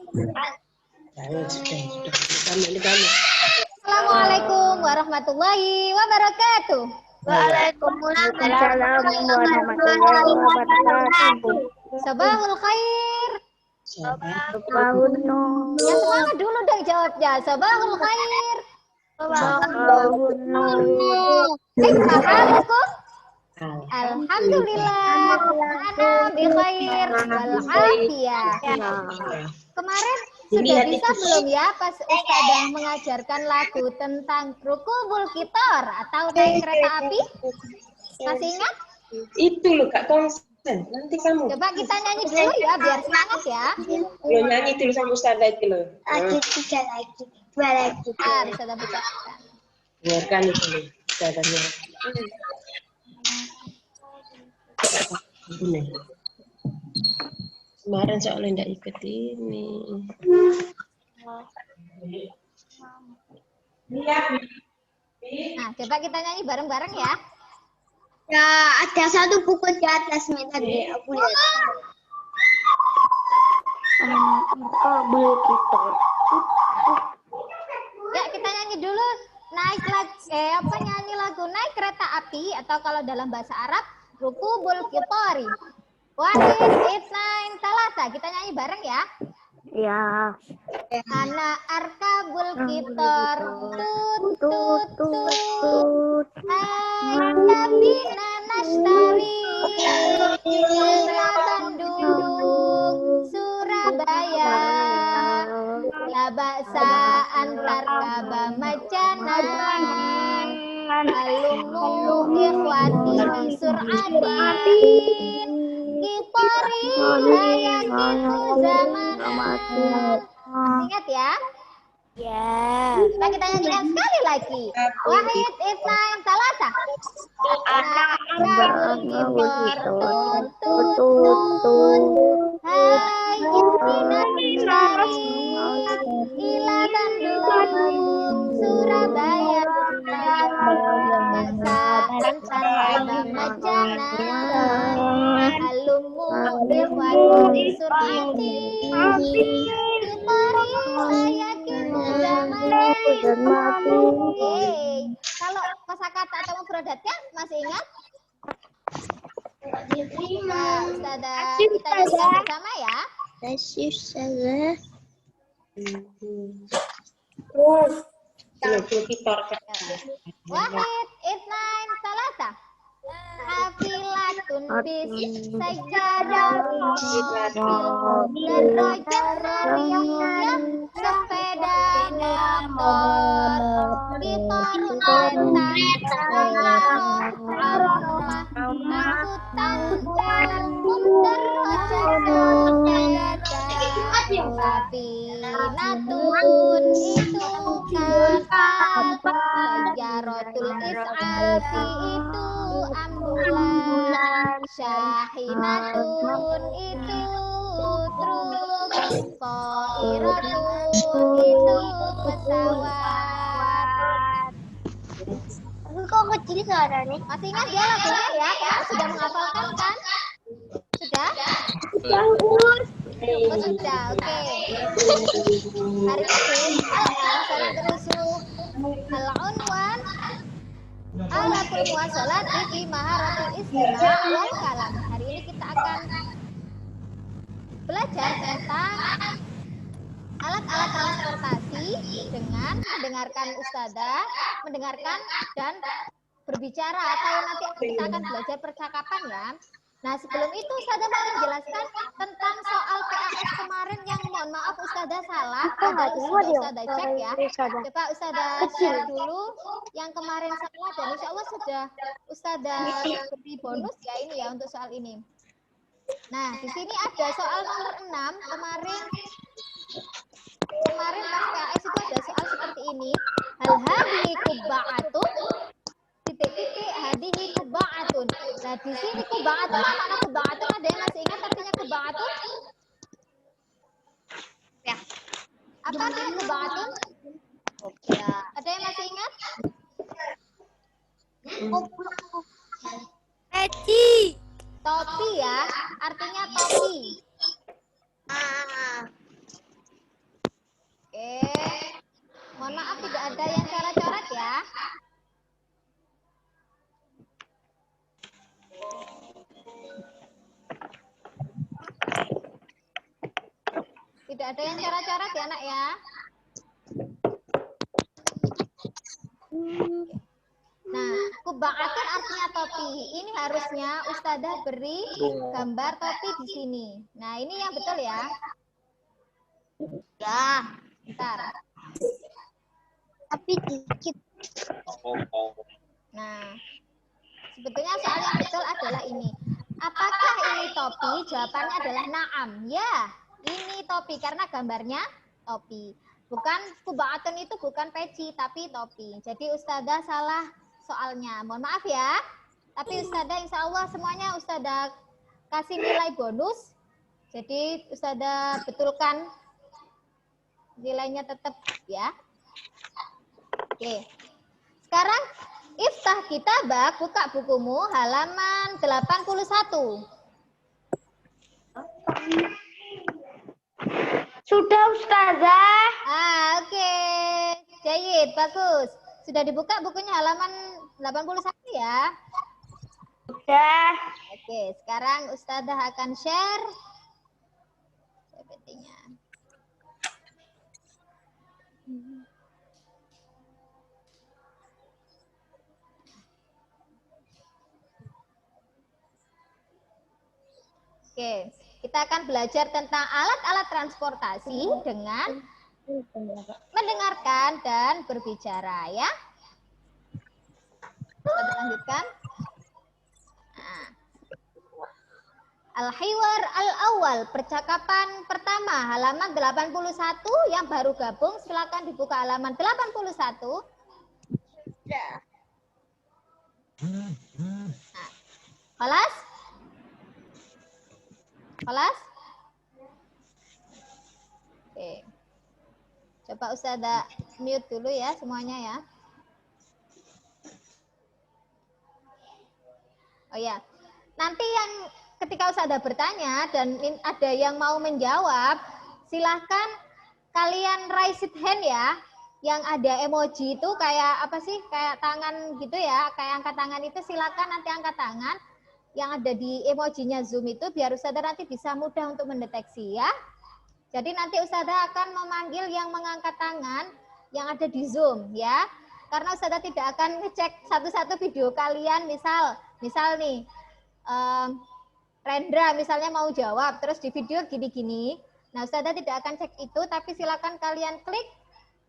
Sudah. Assalamualaikum warahmatullahi wabarakatuh. Waalaikumsalam warahmatullahi wabarakatuh. Sabahul khair. Sabahun nur. Ya semangat dulu dong jawabnya. Sabahul khair. Sabahun nur. Assalamualaikum. Alhamdulillah. Ana bi khair wal afiyah. Kemarin sudah bisa belum ya pas Ustadzah mengajarkan lagu tentang Rukubul Kitor atau naik kereta api? Masih ingat? Itu loh Kak konsen. Nanti kamu. Coba kita nyanyi dulu ya biar semangat ya. Lo nyanyi dulu sama Ustadzah itu loh. Tiga lagi, dua lagi. Ustadzah buka. Dengarkan itu loh. Ustadzahnya. Ini. Kemarin soalnya tidak ikut ini. Nah, coba kita nyanyi bareng-bareng ya. Ya, ada satu buku di atas nih tadi aku lihat. Rukubul Kitor. Ya, kita nyanyi dulu. Naik nyanyi lagu naik kereta api atau kalau dalam bahasa Arab Rukubul Kitori. Wahid, Itnain, Salasa. Kita nyanyi bareng ya. Ya. Ana arkabul kitor tut. Hai nabina nashtari ila Bandung Surabaya. La ba'sa antar kaba macanan alumu ikhwati bisur'atin Kipari layakitu zaman. Ingat ya? Ya. Coba kita nyanyikan sekali lagi. Wahid, Itnain, Salasa. Hai Ibnina Nari ila Bandung Surabaya. Bangsa antar kaba macanan alumu ikhwati surati Kipari layakitu zaman. Kalau kosakata atau mufradatnya masih ingat? Ustazah, kita nyanyikan bersama ya. Wahid, Itnain, Salasa. Hafilatun bis sajadah dan roja yang sepeda motor Kitorun kereta aromah angkutan muter roja Safinatun itu kapal Sajarotul is'afi itu ambulan Syahinatun itu truk Toiratun itu pesawat. Kok kecil suaranya? Masih ingat ya lagunya ya? Kamu sudah menghafalkan kan? Sudah? Oh, sudah, oke. Hari ini al-unwan alaqul muwasalati fi maharatil istima' wal kalam. Hari ini kita akan belajar tentang alat-alat transportasi dengan mendengarkan ustadzah, mendengarkan dan berbicara atau nanti kita akan belajar percakapan ya. Nah, sebelum itu Ustazah mau menjelaskan tentang soal PAS kemarin yang mohon maaf Ustazah salah. Ada Ustazah cek ya. Coba Ustazah share dulu yang kemarin salah dan insya Allah sudah Ustazah beri bonus ya ini ya untuk soal ini. Nah, di sini ada soal nomor 6 kemarin pas PAS itu ada soal seperti ini. Hal hadhihi kubba'atun titik-titik hadihi kuba'atun. Nah, di sini kuba'atun, makna kuba'atun ada yang masih ingat artinya kuba'atun? Ya. Apa artinya kuba'atun? Ya. Ada yang masih ingat? Peci. Topi ya, artinya topi. Tidak ada yang coret-coret ya, Nak ya. Nah, kubaatun artinya topi. Ini harusnya Ustazah beri gambar topi di sini. Nah, ini yang betul ya. Ya, Bentar. tapi dikit. Nah, sebetulnya soal yang betul adalah ini. Apakah ini topi? Jawabannya adalah na'am. Ya, ini topi karena gambarnya topi. Bukan kubaatun itu bukan peci, tapi topi. Jadi Ustazah salah soalnya. Mohon maaf ya. Tapi Ustazah insya Allah semuanya Ustazah kasih nilai bonus. Jadi Ustazah betulkan nilainya tetap ya. Oke. Sekarang iftah kitabak, buka bukumu halaman 81. Sudah Ustazah. Oke. Jayid, bagus. Sudah dibuka bukunya halaman 81 ya. Sudah. Oke, sekarang Ustazah akan share PPT-nya. Oke, kita akan belajar tentang alat-alat transportasi dengan mendengarkan dan berbicara ya. Kita lanjutkan. Nah. Al-Hiwar al-awwal, percakapan pertama, halaman 81. Yang baru gabung silakan dibuka halaman 81. Sudah. Nah, kelas? Kelas? Oke. Coba Ustazah mute dulu ya semuanya ya. Oh ya, nanti yang ketika Ustazah bertanya dan ada yang mau menjawab, silahkan kalian raise it hand ya. Yang ada emoji itu kayak apa sih? Kayak tangan gitu ya, kayak angkat tangan itu silakan nanti angkat tangan. Yang ada di emojinya Zoom itu biar Ustazah nanti bisa mudah untuk mendeteksi ya. Jadi nanti Ustazah akan memanggil yang mengangkat tangan yang ada di Zoom ya. Karena Ustazah tidak akan ngecek satu-satu video kalian, misal nih Rendra misalnya mau jawab terus di video gini-gini. Nah, Ustazah tidak akan cek itu, tapi silakan kalian klik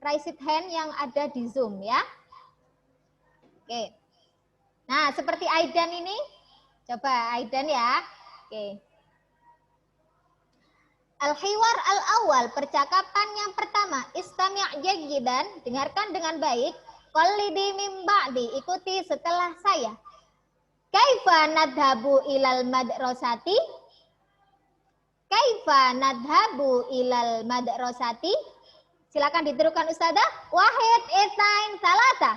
raise it hand yang ada di Zoom ya. Oke. Nah, seperti Aidan ini. Coba Aidan ya. Oke. Al-hiwar al-awwal, percakapan yang pertama. Istami' jayyidan, dengarkan dengan baik. Qallidi min ba'di, ikuti setelah saya. Kaifa nadhabu ilal madrasati? Kaifa nadhabu ilal madrasati? Silakan ditirukan Ustazah. Wahid, isnain, salasa.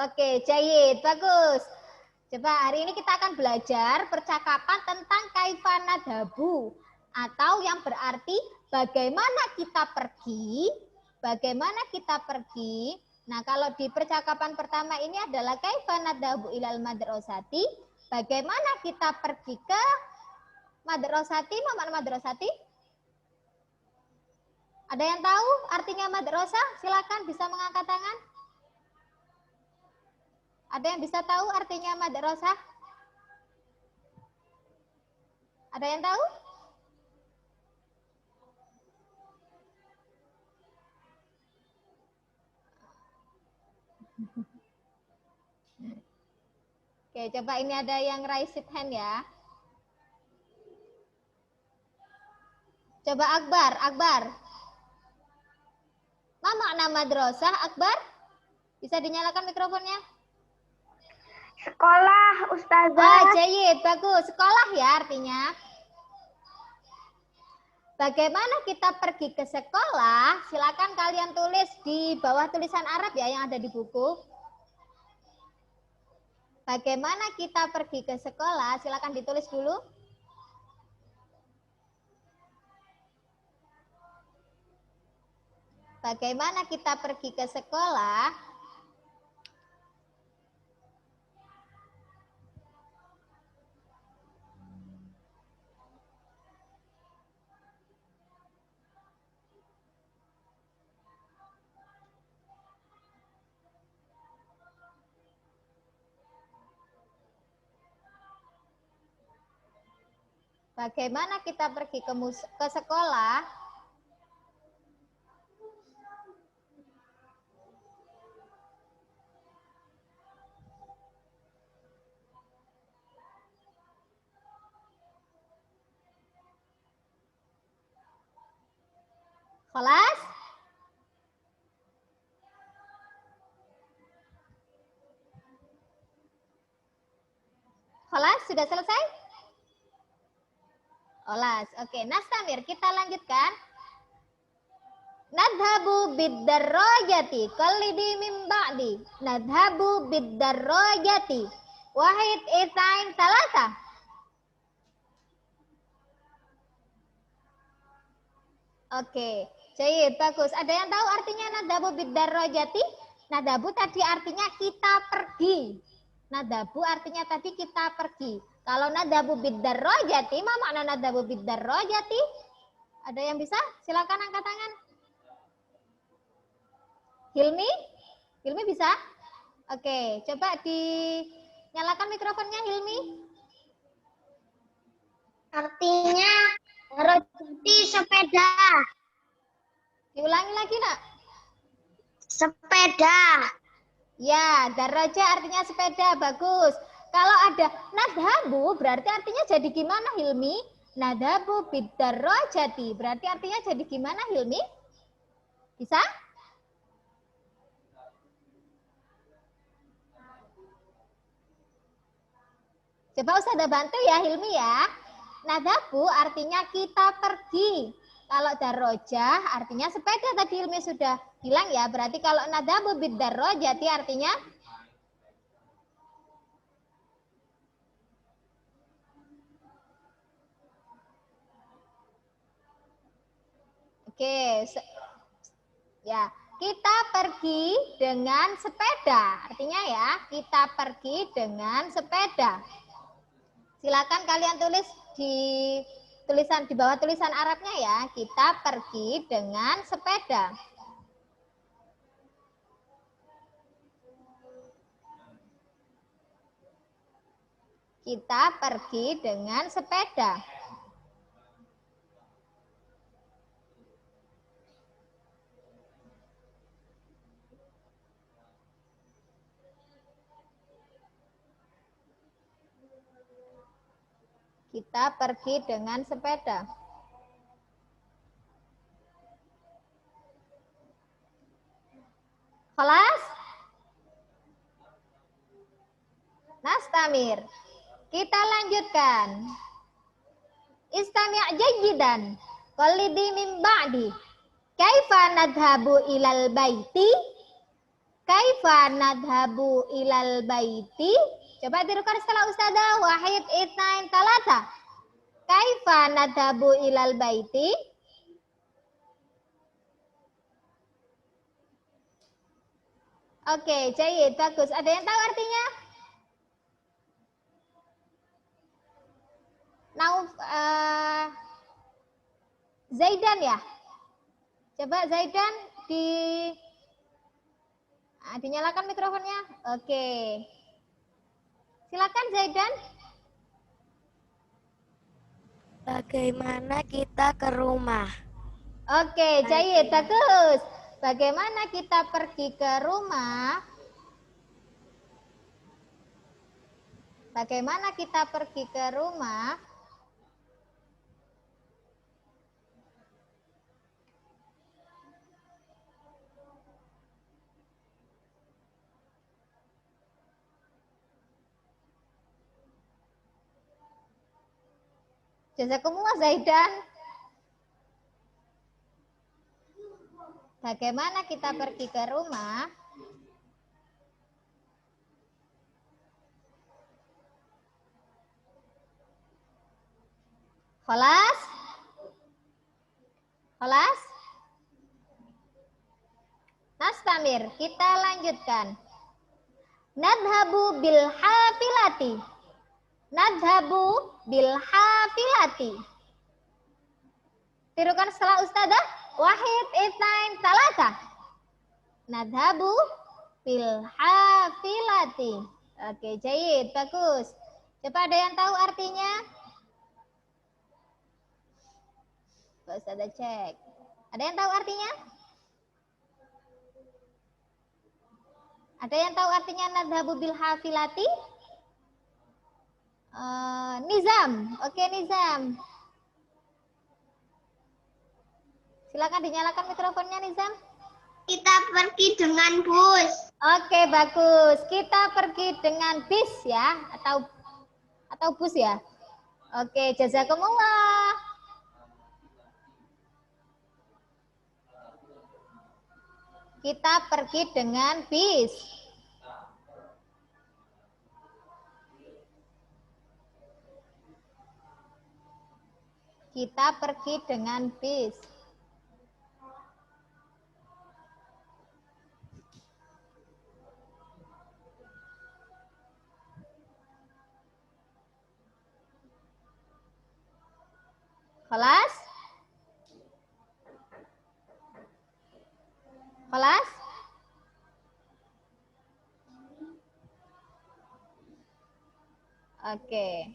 Oke, jayid, bagus. Coba hari ini kita akan belajar percakapan tentang kaifa nadhabu atau yang berarti bagaimana kita pergi. Bagaimana kita pergi? Nah, kalau di percakapan pertama ini adalah kaifa nadhabu ilal madrasati. Bagaimana kita pergi ke madrasati? Mana madrasati? Ada yang tahu artinya madrasah? Silakan bisa mengangkat tangan. Ada yang bisa tahu artinya madrasah? Ada yang tahu? Oke, coba ini ada yang raise it hand ya. Coba Akbar. Apa makna madrasah, Akbar? Bisa dinyalakan mikrofonnya? Sekolah Ustazah. Jayid, bagus. Sekolah ya artinya. Bagaimana kita pergi ke sekolah? Silakan kalian tulis di bawah tulisan Arab ya yang ada di buku. Bagaimana kita pergi ke sekolah? Silakan ditulis dulu. Bagaimana kita pergi ke sekolah? Bagaimana kita pergi ke sekolah? Kelas? Kelas sudah selesai? Olas. Oke, Nastamir, kita lanjutkan. Nadhabu bid-darrajati qalidi min ba'di. Nadhabu bid-darrajati. Wahid itain talata. Oke, jadi bagus. Ada yang tahu artinya nadhabu bid-darrajati? Nadhabu tadi artinya kita pergi. Nadhabu artinya tadi kita pergi. Kalau nadhabu bid-darrajati, apa makna nadhabu bid-darrajati? Ada yang bisa? Silakan angkat tangan. Hilmi? Hilmi bisa? Oke, coba dinyalakan mikrofonnya Hilmi. Artinya darajati sepeda. Diulangi lagi, Nak. Sepeda. Ya, daraja artinya sepeda, bagus. Kalau ada nadhabu berarti artinya jadi gimana Hilmi? Nadhabu bid-darajati berarti artinya jadi gimana Hilmi? Bisa? Coba Ustazah bantu ya Hilmi ya. Nadhabu artinya kita pergi. Kalau darojah artinya sepeda, tadi Hilmi sudah bilang ya. Berarti kalau nadhabu bid-darajati artinya oke, ya, kita pergi dengan sepeda. Artinya ya, kita pergi dengan sepeda. Silakan kalian tulis di tulisan di bawah tulisan Arabnya ya. Kita pergi dengan sepeda. Kita pergi dengan sepeda. Kita pergi dengan sepeda. Kelas? Nastamir. Kita lanjutkan. Istami' jayyidan. Qalidi min ba'di. Kaifa nadhabu ilal baiti? Kaifa nadhabu ilal baiti? Coba tirukan setelah Ustazah. Wahid, itnain, talata. Kaifa nadhabu ilal baiti? Oke, jayid, bagus. Ada yang tahu artinya? Zaidan ya? Coba Zaidan dinyalakan mikrofonnya. Oke. Silakan Zaidan. Bagaimana kita ke rumah? Oke, jayid, bagus. Bagaimana kita pergi ke rumah? Bagaimana kita pergi ke rumah? Jazakumullah Zaidan. Bagaimana kita pergi ke rumah? Khalas? Khalas? Nastamir, kita lanjutkan. Nadhabu bil hafilati. Nadhabu bil hafilati. Tirukan setelah Ustazah. Wahid, itnain, talata. Nadhabu bil hafilati. Oke, jayid, bagus. Coba ada yang tahu artinya? Coba Ustazah cek. Ada yang tahu artinya? Ada yang tahu artinya nadhabu bil hafilati? Nizam. Oke, Nizam. Silakan dinyalakan mikrofonnya, Nizam. Kita pergi dengan bus. Oke, bagus. Kita pergi dengan bis ya, atau bus ya. Oke, jazakumullah. Kita pergi dengan bis. Kita pergi dengan bis. Kelas? Kelas? Oke.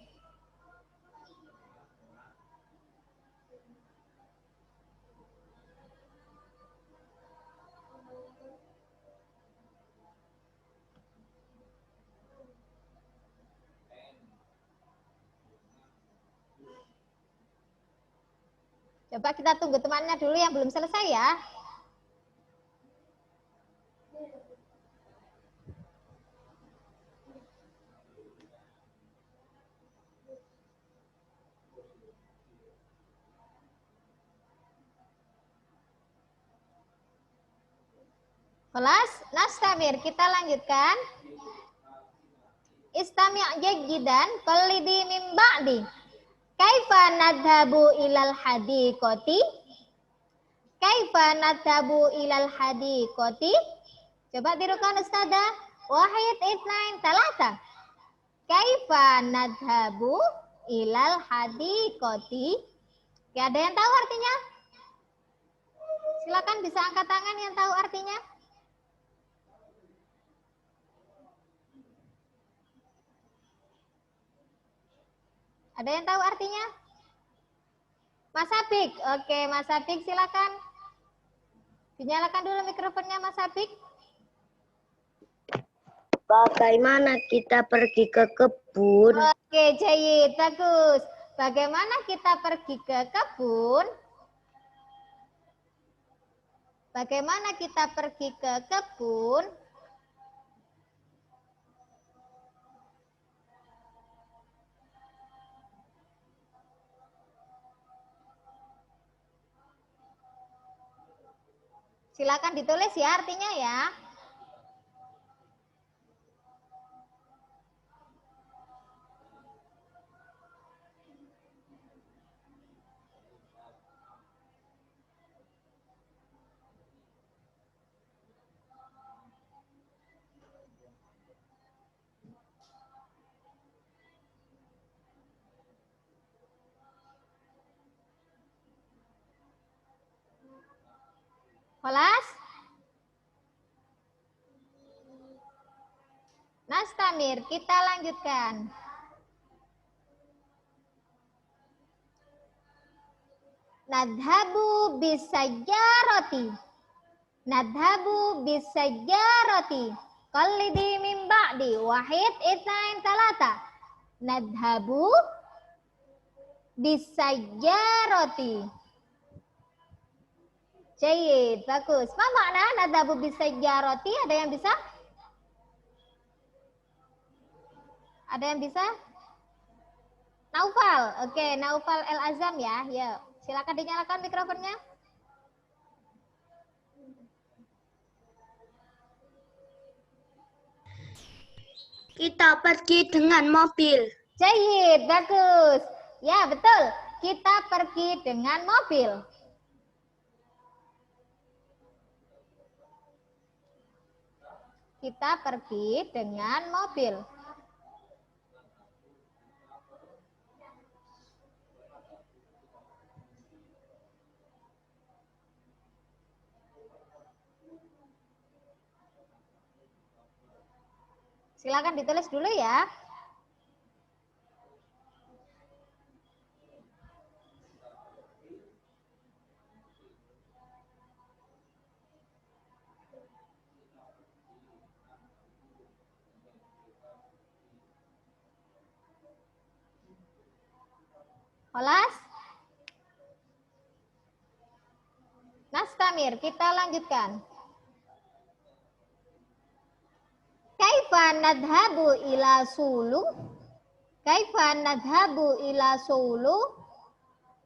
Coba kita tunggu temannya dulu yang belum selesai ya. Kelas, nastamir, kita lanjutkan. Istami' jayyidan qallidi min ba'di. Kaifa nadhabu ilal hadiqati? Kaifa nadhabu ilal hadiqati? Coba tirukan Ustazah. Wahid, itnain, talata. Kaifa nadhabu ilal hadiqati? Oke, ada yang tahu artinya? Silakan bisa angkat tangan yang tahu artinya. Ada yang tahu artinya? Mas Habib. Oke, Mas Habib silakan. Dinyalakan dulu mikrofonnya Mas Habib. Bagaimana kita pergi ke kebun? Oke, Jayid, bagus. Bagaimana kita pergi ke kebun? Bagaimana kita pergi ke kebun? Silakan ditulis ya artinya ya. Kelas? Nastamir, kita lanjutkan. Nadhabu bisayarati. Nadhabu bisayarati. Qallidi min ba'di. Wahid, itnain, talata. Nadhabu bisayarati. Jayid, bagus. Apa makna nadhabu bisayarati? Ada yang bisa? Ada yang bisa? Naufal. Oke, Naufal El Azam ya. Yuk, silakan dinyalakan mikrofonnya. Kita pergi dengan mobil. Jayid, bagus. Ya, betul. Kita pergi dengan mobil. Kita pergi dengan mobil. Silakan ditulis dulu ya. Kelas? Nastamir, kita lanjutkan. Kaifa nadhabu ila Sulu? Kaifa nadhabu ila Sulu?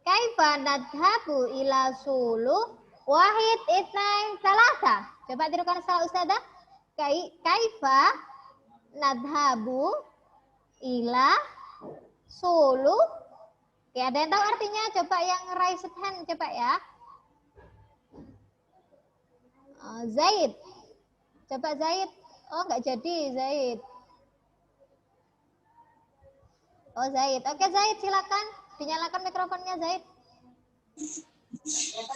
Kaifa nadhabu ila Sulu? Wahid, itnain, salasa. Coba tirukan salah Ustazah. Kaifa nadhabu ila Sulu? Oke, ada yang tahu artinya? Coba yang raise hand, coba ya. Zaid. Coba Zaid. Oh, nggak jadi Zaid. Oh, Zaid. Oke, Zaid, silakan. Dinyalakan mikrofonnya, Zaid.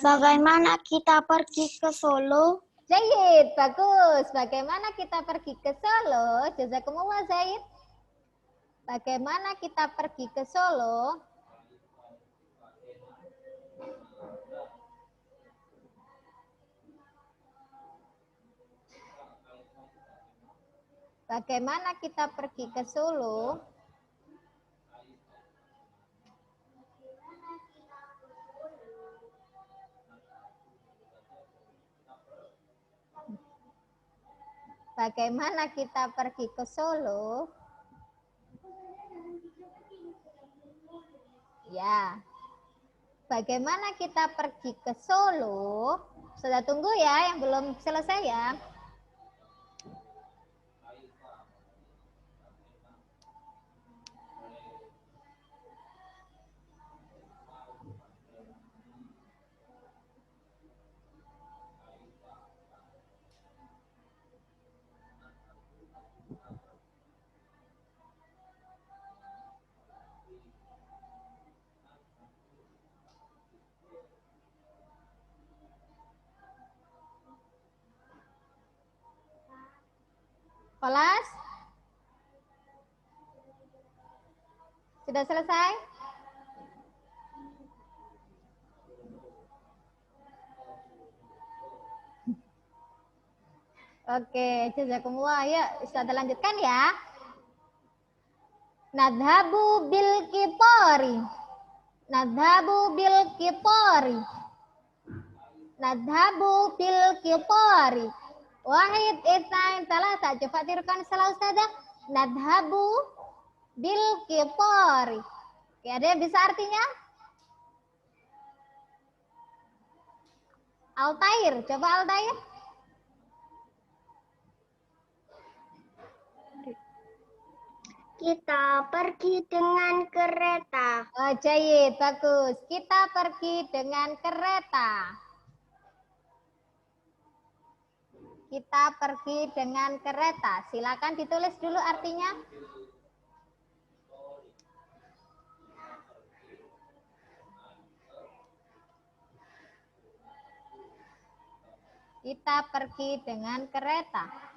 Bagaimana kita pergi ke Solo? Zaid, bagus. Bagaimana kita pergi ke Solo? Jazakumullah, Zaid. Bagaimana kita pergi ke Solo? Bagaimana kita pergi ke Solo? Bagaimana kita pergi ke Solo? Ya. Bagaimana kita pergi ke Solo? Sudah tunggu ya, yang belum selesai ya. Kelas? Sudah selesai? Oke, jazakumullah. Ya, Ustazah lanjutkan ya. Nadhabu bil qitari. Nadhabu bil qitari. Nadhabu bil qitari. Wahid, itnain, salasa. Coba tirukan salah Ustazah. Nadhabu bil qitari. Oke, ada yang bisa artinya? Altair, coba Altair. Kita pergi dengan kereta. Oh, jayid, bagus. Kita pergi dengan kereta. Kita pergi dengan kereta. Silakan ditulis dulu artinya. Kita pergi dengan kereta.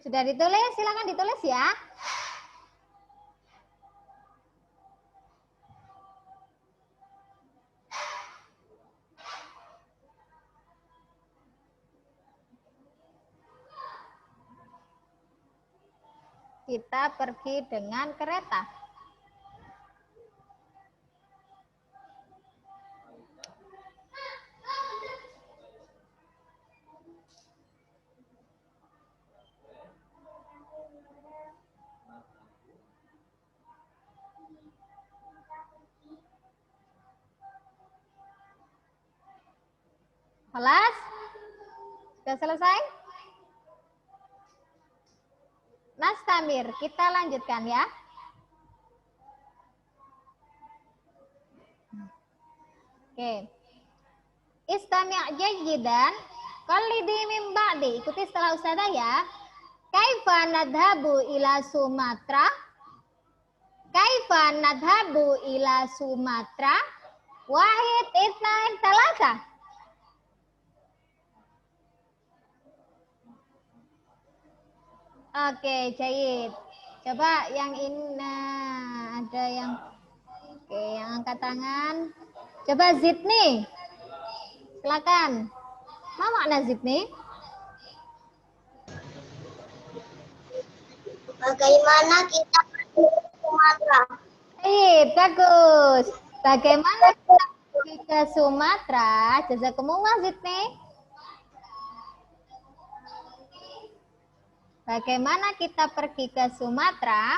Sudah ditulis? Silakan ditulis ya. Kita pergi dengan kereta. Kelas? Sudah selesai? Nastamir, kita lanjutkan ya. Oke. Istami' jayyidan, qallidi min ba'di. Ikuti setelah Ustazah ya. Kaifa nadhabu ila Sumatra? Kaifa nadhabu ila Sumatra? Wahid, itnain, salasa. Oke, Jahit. Coba yang ini, nah, ada yang, oke, yang angkat tangan. Coba Zidni, silakan. Apa makna Zidni? Bagaimana kita pergi ke Sumatera? Bagus. Bagaimana kita pergi ke Sumatera? Jazakumullah Zidni. Bagaimana kita pergi ke Sumatera?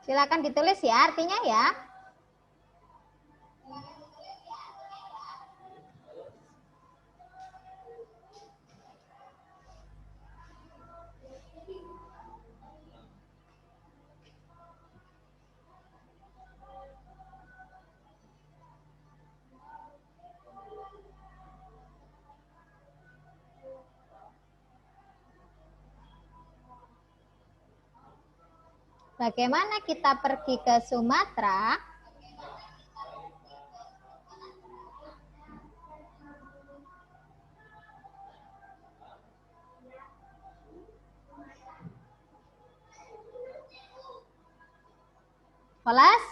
Silakan ditulis ya artinya ya. Bagaimana kita pergi ke Sumatera? Kelas?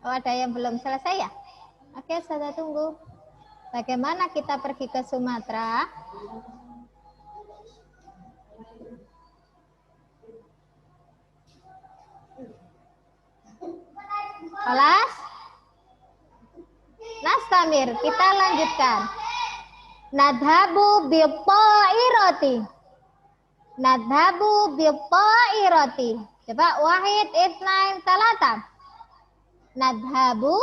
Oh, ada yang belum selesai ya? Oke, saya tunggu. Bagaimana kita pergi ke Sumatera? Kelas? Nastamir, kita lanjutkan. Nadhabu bi'ta'irati. Nadhabu bi'ta'irati. Coba wahid, itnain, talata. Nadhabu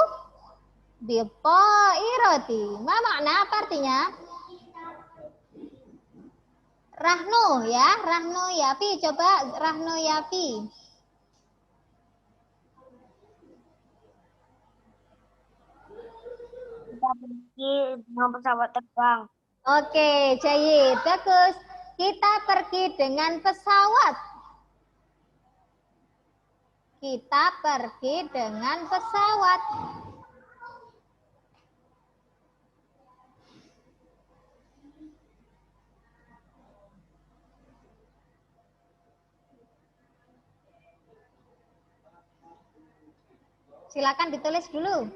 bi'ta'irati. Ma makna apa artinya? Rahnu ya, Rahnu Yafi. Coba Rahnu Yafi. Kita pergi dengan pesawat terbang. Oke, Jayid. Bagus. Kita pergi dengan pesawat. Kita pergi dengan pesawat. Silakan ditulis dulu.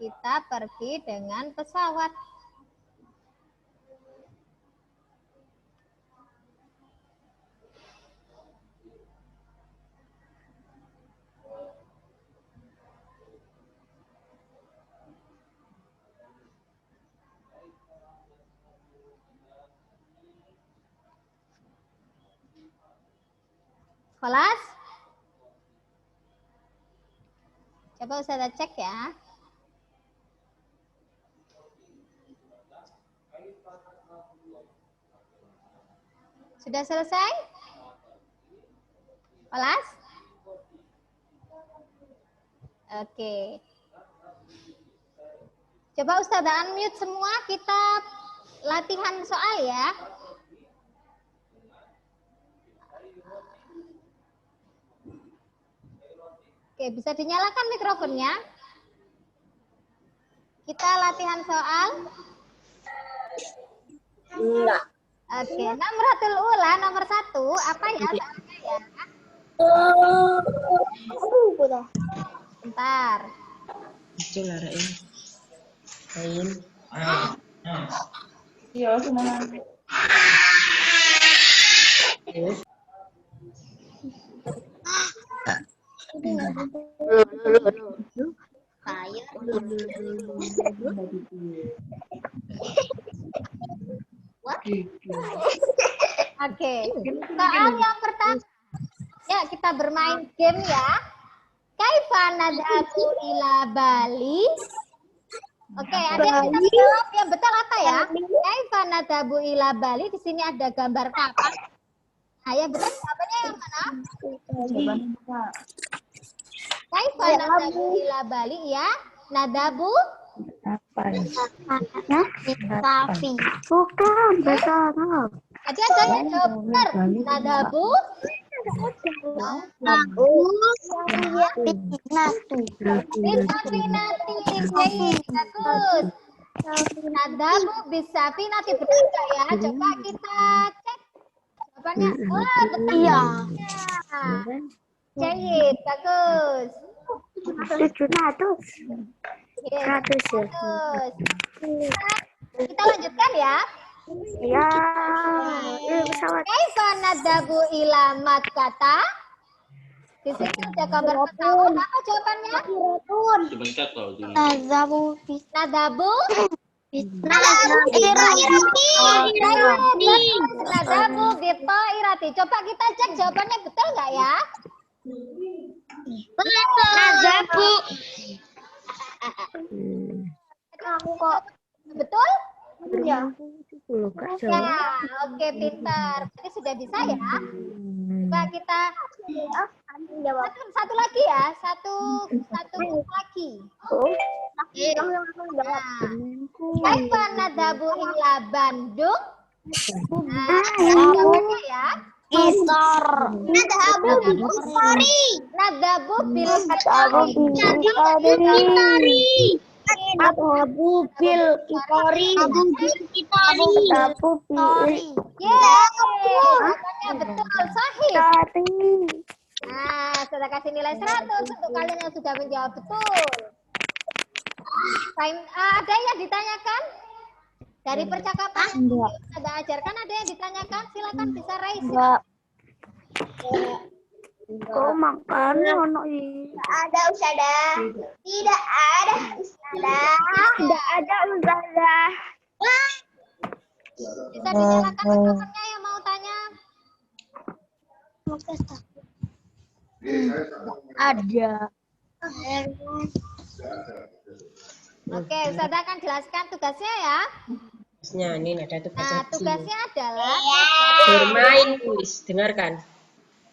Kita pergi dengan pesawat. Kelas? Coba Ustazah cek ya. Sudah selesai? Kelas? Oke. Coba Ustazah unmute semua, kita latihan soal ya. Oke, bisa dinyalakan mikrofonnya. Kita latihan soal. Enggak. Oke, Namratul Ula nomor 1 apa ya soalnya ya? Udah. Bentar. Muncul lah ini. Lain. Iya, semuanya. Saya Oke, soal yang pertama. Ya, kita bermain game ya. Kaifa nadhabu ila Bali? Oke, ada yang bisa jawab yang betul apa ya? Kaifa nadhabu ila Bali? Di sini ada gambar kapal. Nah, yang betul jawabannya yang mana? Jawabannya Kak. Kaifa nadhabu ila Bali ya? Nadabu Apa ya? Safi. Bukan, bahasa Arab. Tadi ada yang jawab benar. Nadabu. Bisafinati. Bagus. Nadabu bisafinati. Benar nggak ya? Coba kita cek. Jawabannya. Oh, betul. Iya. Jayid. Bagus. 700. Yes, 100 ya. bagus. Kita lanjutkan ya. Ya. Pesawat. Kaifa nadabu ila makkata? Di sini ada gambar pesawat. Apa jawabannya? Sebentar kalau dulu. Nazabu bis. Nadabu. Irati. Nadabu bito irati. Coba kita cek jawabannya betul nggak ya? Nazabu. Aku kok betul? Ya. Ya, oke pintar. Berarti sudah bisa ya. Coba kita satu lagi ya, satu lagi. Kaifa nadabu ila Bandung? Nah, jawabannya ya. Gitar. Nadabu bil Abu bil kitori. Jawabannya betul, sahih. Nah, sudah kasih nilai 100 untuk kalian yang sudah menjawab betul. Ada yang ditanyakan? Dari percakapan yang ada ajarkan ada yang ditanyakan? Silakan bisa raise. Kok makan ono ada Ustazah. Tidak ada Ustazah. Tidak ada Ustazah. Bisa dinyalakan mikrofonnya yang mau tanya. Ada. Oke, Ustazah akan jelaskan tugasnya ya. Tugasnya ini ada tugas Nah, lagi. tugasnya adalah Bermain kuis. Dengarkan.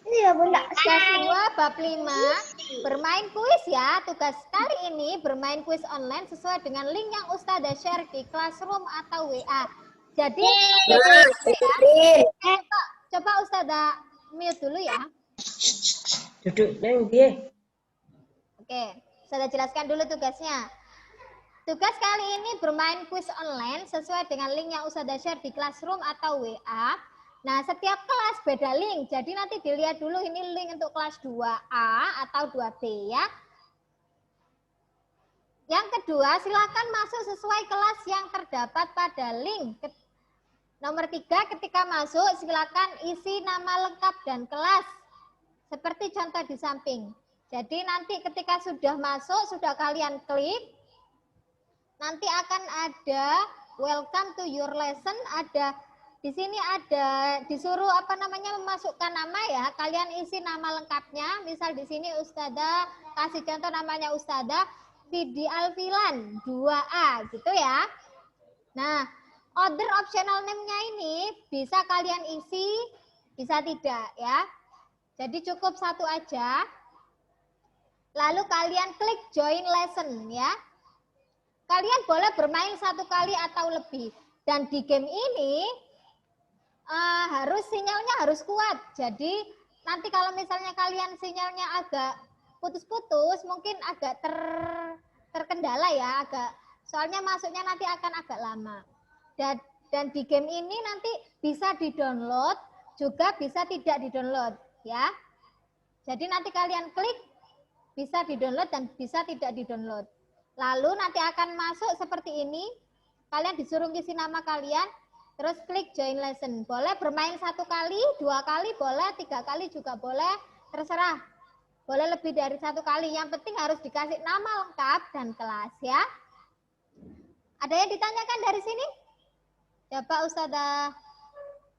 Iya, Bunda. tugas 2 bab 5 bermain kuis ya. Tugas kali ini bermain kuis online sesuai dengan link yang Ustazah share di Classroom atau WA. Jadi coba Ustazah mute dulu ya. Duduk neng dia. Oke, Ustazah jelaskan dulu tugasnya. Tugas kali ini bermain kuis online sesuai dengan link yang Ustazah share di Classroom atau WA. Nah, setiap kelas beda link. Jadi nanti dilihat dulu ini link untuk kelas 2A atau 2B ya. Yang kedua, silakan masuk sesuai kelas yang terdapat pada link. Nomor 3, ketika masuk silakan isi nama lengkap dan kelas. Seperti contoh di samping. Jadi nanti ketika sudah masuk, sudah kalian klik, nanti akan ada welcome to your lesson, ada di sini ada disuruh memasukkan nama ya. Kalian isi nama lengkapnya. Misal di sini Ustazah kasih contoh namanya Ustazah Fidi Alfilan 2A gitu ya. Nah, other optional name-nya ini bisa kalian isi, bisa tidak ya. Jadi cukup satu aja. Lalu kalian klik join lesson ya. Kalian boleh bermain 1 kali atau lebih. Dan di game ini sinyalnya harus kuat. Jadi nanti kalau misalnya kalian sinyalnya agak putus-putus, mungkin agak terkendala ya, soalnya masuknya nanti akan agak lama. Dan di game ini nanti bisa di-download, juga bisa tidak di-download ya. Jadi nanti kalian klik bisa di-download dan bisa tidak di-download. Lalu nanti akan masuk seperti ini. Kalian disuruh isi nama kalian. Terus klik join lesson. Boleh bermain 1 kali, 2 kali boleh, 3 kali juga boleh, terserah. Boleh lebih dari 1 kali. Yang penting harus dikasih nama lengkap dan kelas ya. Ada yang ditanyakan dari sini? Coba Ustazah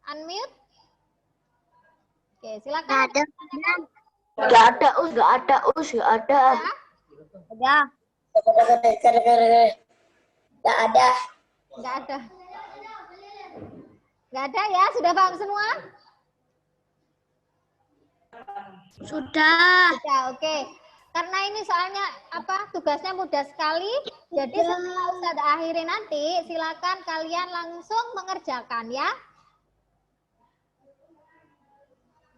unmute. Oke, silakan. Enggak ada, enggak ada. Ya? Enggak ada. Enggak ada. Enggak ada ya? Sudah paham semua? Sudah. Ya, oke. Karena ini soalnya tugasnya mudah sekali. Jadi setelah Ustazah akhiri nanti, silakan kalian langsung mengerjakan ya.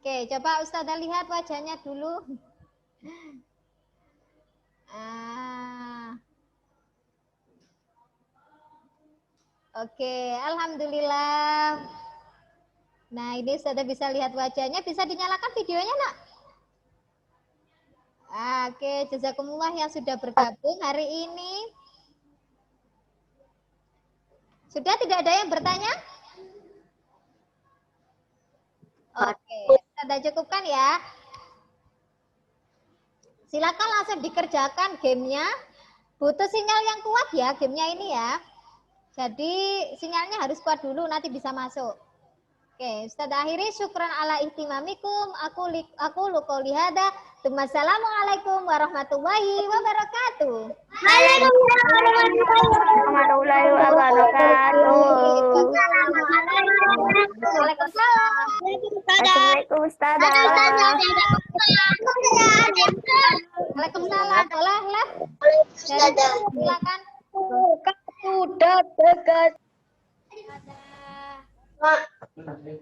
Oke, coba Ustazah lihat wajahnya dulu. Oke, alhamdulillah. Nah, ini Ustazah bisa lihat wajahnya. Bisa dinyalakan videonya, Nak? Oke, jazakumullah yang sudah bergabung hari ini. Sudah tidak ada yang bertanya? Oke, Ustazah cukupkan ya. Silakan langsung dikerjakan gamenya. Butuh sinyal yang kuat ya gamenya ini ya. Jadi sinyalnya harus kuat dulu, nanti bisa masuk. Oke, Ustazah akhiri, syukran ala ihtimamikum. Aku qouli hada. Wassalamualaikum warahmatullahi wabarakatuh. Warahmatullahi wabarakatuh. Waalaikumsalam. Assalamualaikum Ustazah. Waalaikumsalam. Boleh. Silakan. Sudah dekat. Ada.